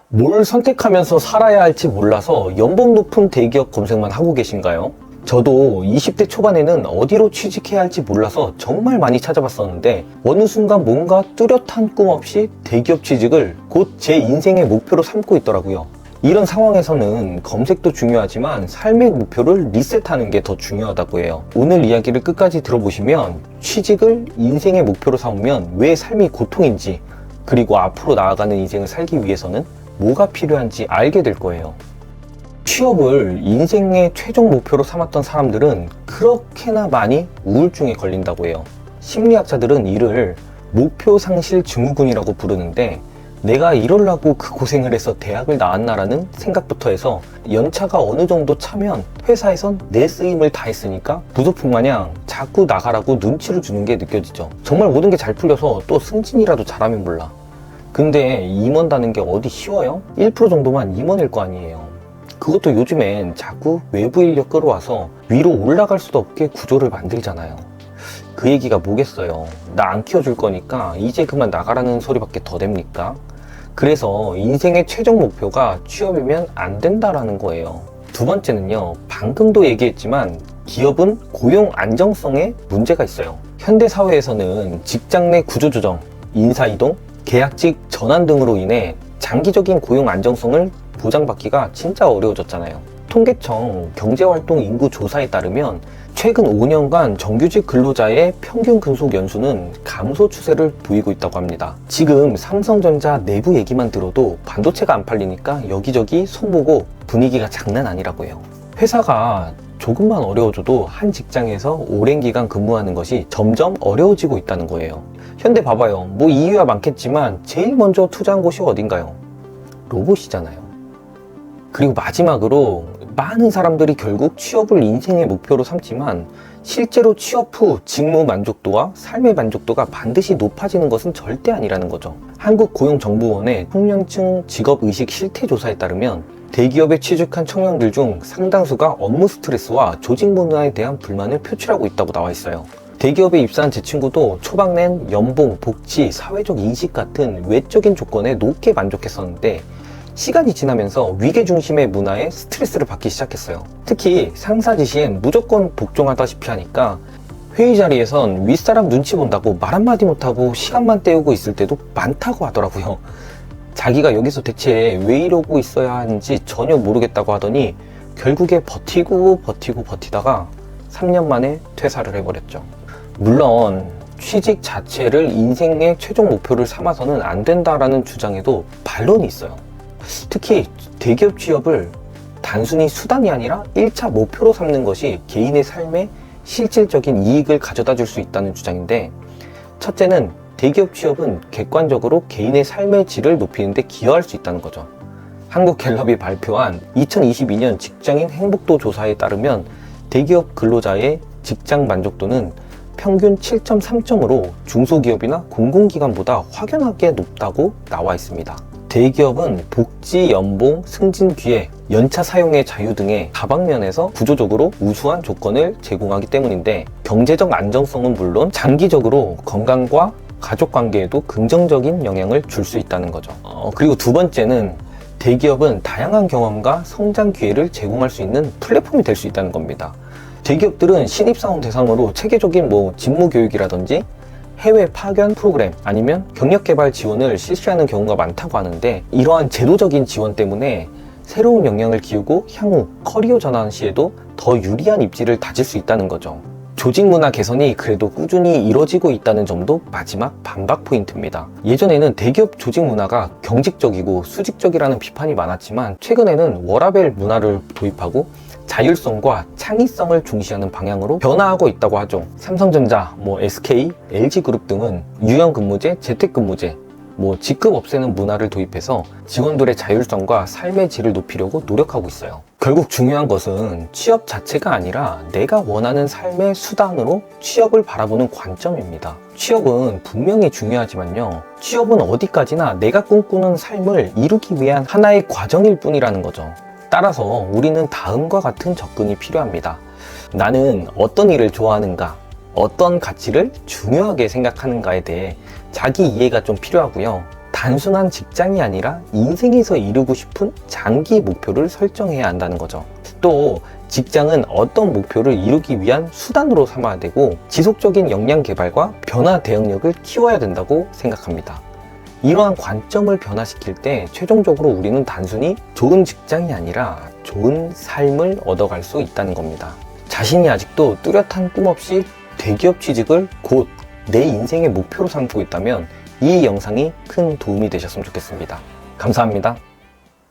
뭘 선택하면서 살아야 할지 몰라서 연봉 높은 대기업 검색만 하고 계신가요? 저도 20대 초반에는 어디로 취직해야 할지 몰라서 정말 많이 찾아봤었는데 어느 순간 뭔가 뚜렷한 꿈 없이 대기업 취직을 곧 제 인생의 목표로 삼고 있더라고요. 이런 상황에서는 검색도 중요하지만 삶의 목표를 리셋하는 게 더 중요하다고 해요. 오늘 이야기를 끝까지 들어보시면 취직을 인생의 목표로 삼으면 왜 삶이 고통인지, 그리고 앞으로 나아가는 인생을 살기 위해서는 뭐가 필요한지 알게 될 거예요. 취업을 인생의 최종 목표로 삼았던 사람들은 그렇게나 많이 우울증에 걸린다고 해요. 심리학자들은 이를 목표 상실 증후군이라고 부르는데, 내가 이러려고 그 고생을 해서 대학을 나왔나라는 생각부터 해서 연차가 어느 정도 차면 회사에선 내 쓰임을 다 했으니까 부도풍 마냥 자꾸 나가라고 눈치를 주는 게 느껴지죠. 정말 모든 게 잘 풀려서 또 승진이라도 잘하면 몰라. 근데 임원 다는 게 어디 쉬워요? 1% 정도만 임원일 거 아니에요. 그것도 요즘엔 자꾸 외부 인력 끌어와서 위로 올라갈 수도 없게 구조를 만들잖아요. 그 얘기가 뭐겠어요. 나 안 키워줄 거니까 이제 그만 나가라는 소리밖에 더 됩니까? 그래서 인생의 최종 목표가 취업이면 안 된다라는 거예요. 두 번째는요, 방금도 얘기했지만 기업은 고용 안정성에 문제가 있어요. 현대 사회에서는 직장 내 구조조정, 인사이동, 계약직 전환 등으로 인해 장기적인 고용 안정성을 보장받기가 진짜 어려워졌잖아요. 통계청 경제활동 인구 조사에 따르면 최근 5년간 정규직 근로자의 평균 근속 연수는 감소 추세를 보이고 있다고 합니다. 지금 삼성전자 내부 얘기만 들어도 반도체가 안 팔리니까 여기저기 손보고 분위기가 장난 아니라고 해요. 회사가 조금만 어려워져도 한 직장에서 오랜 기간 근무하는 것이 점점 어려워지고 있다는 거예요. 현대 봐봐요. 뭐 이유야 많겠지만 제일 먼저 투자한 곳이 어딘가요? 로봇이잖아요. 그리고 마지막으로 많은 사람들이 결국 취업을 인생의 목표로 삼지만 실제로 취업 후 직무 만족도와 삶의 만족도가 반드시 높아지는 것은 절대 아니라는 거죠. 한국고용정보원의 청년층 직업의식 실태조사에 따르면 대기업에 취직한 청년들 중 상당수가 업무 스트레스와 조직 문화에 대한 불만을 표출하고 있다고 나와 있어요. 대기업에 입사한 제 친구도 초반 낸 연봉, 복지, 사회적 인식 같은 외적인 조건에 높게 만족했었는데 시간이 지나면서 위계 중심의 문화에 스트레스를 받기 시작했어요. 특히 상사 지시엔 무조건 복종하다시피 하니까 회의 자리에선 윗사람 눈치 본다고 말 한마디 못하고 시간만 때우고 있을 때도 많다고 하더라고요. 자기가 여기서 대체 왜 이러고 있어야 하는지 전혀 모르겠다고 하더니 결국에 버티다가 3년 만에 퇴사를 해버렸죠. 물론 취직 자체를 인생의 최종 목표를 삼아서는 안 된다라는 주장에도 반론이 있어요. 특히 대기업 취업을 단순히 수단이 아니라 1차 목표로 삼는 것이 개인의 삶에 실질적인 이익을 가져다 줄 수 있다는 주장인데, 첫째는 대기업 취업은 객관적으로 개인의 삶의 질을 높이는 데 기여할 수 있다는 거죠. 한국갤럽이 발표한 2022년 직장인 행복도 조사에 따르면 대기업 근로자의 직장 만족도는 평균 7.3점으로 중소기업이나 공공기관보다 확연하게 높다고 나와 있습니다. 대기업은 복지, 연봉, 승진 기회, 연차 사용의 자유 등의 다방면에서 구조적으로 우수한 조건을 제공하기 때문인데, 경제적 안정성은 물론 장기적으로 건강과 가족 관계에도 긍정적인 영향을 줄 수 있다는 거죠. 그리고 두 번째는 대기업은 다양한 경험과 성장 기회를 제공할 수 있는 플랫폼이 될 수 있다는 겁니다. 대기업들은 신입사원 대상으로 체계적인 직무 교육이라든지 해외 파견 프로그램 아니면 경력개발 지원을 실시하는 경우가 많다고 하는데, 이러한 제도적인 지원 때문에 새로운 역량을 키우고 향후 커리어 전환 시에도 더 유리한 입지를 다질 수 있다는 거죠. 조직 문화 개선이 그래도 꾸준히 이뤄지고 있다는 점도 마지막 반박 포인트입니다. 예전에는 대기업 조직 문화가 경직적이고 수직적이라는 비판이 많았지만 최근에는 워라밸 문화를 도입하고 자율성과 창의성을 중시하는 방향으로 변화하고 있다고 하죠. 삼성전자, SK, LG그룹 등은 유연근무제, 재택근무제, 직급 없애는 문화를 도입해서 직원들의 자율성과 삶의 질을 높이려고 노력하고 있어요. 결국 중요한 것은 취업 자체가 아니라 내가 원하는 삶의 수단으로 취업을 바라보는 관점입니다. 취업은 분명히 중요하지만요, 취업은 어디까지나 내가 꿈꾸는 삶을 이루기 위한 하나의 과정일 뿐이라는 거죠. 따라서 우리는 다음과 같은 접근이 필요합니다. 나는 어떤 일을 좋아하는가, 어떤 가치를 중요하게 생각하는가에 대해 자기 이해가 좀 필요하고요. 단순한 직장이 아니라 인생에서 이루고 싶은 장기 목표를 설정해야 한다는 거죠. 또 직장은 어떤 목표를 이루기 위한 수단으로 삼아야 되고 지속적인 역량 개발과 변화 대응력을 키워야 된다고 생각합니다. 이러한 관점을 변화시킬 때 최종적으로 우리는 단순히 좋은 직장이 아니라 좋은 삶을 얻어갈 수 있다는 겁니다. 자신이 아직도 뚜렷한 꿈 없이 대기업 취직을 곧 내 인생의 목표로 삼고 있다면 이 영상이 큰 도움이 되셨으면 좋겠습니다. 감사합니다.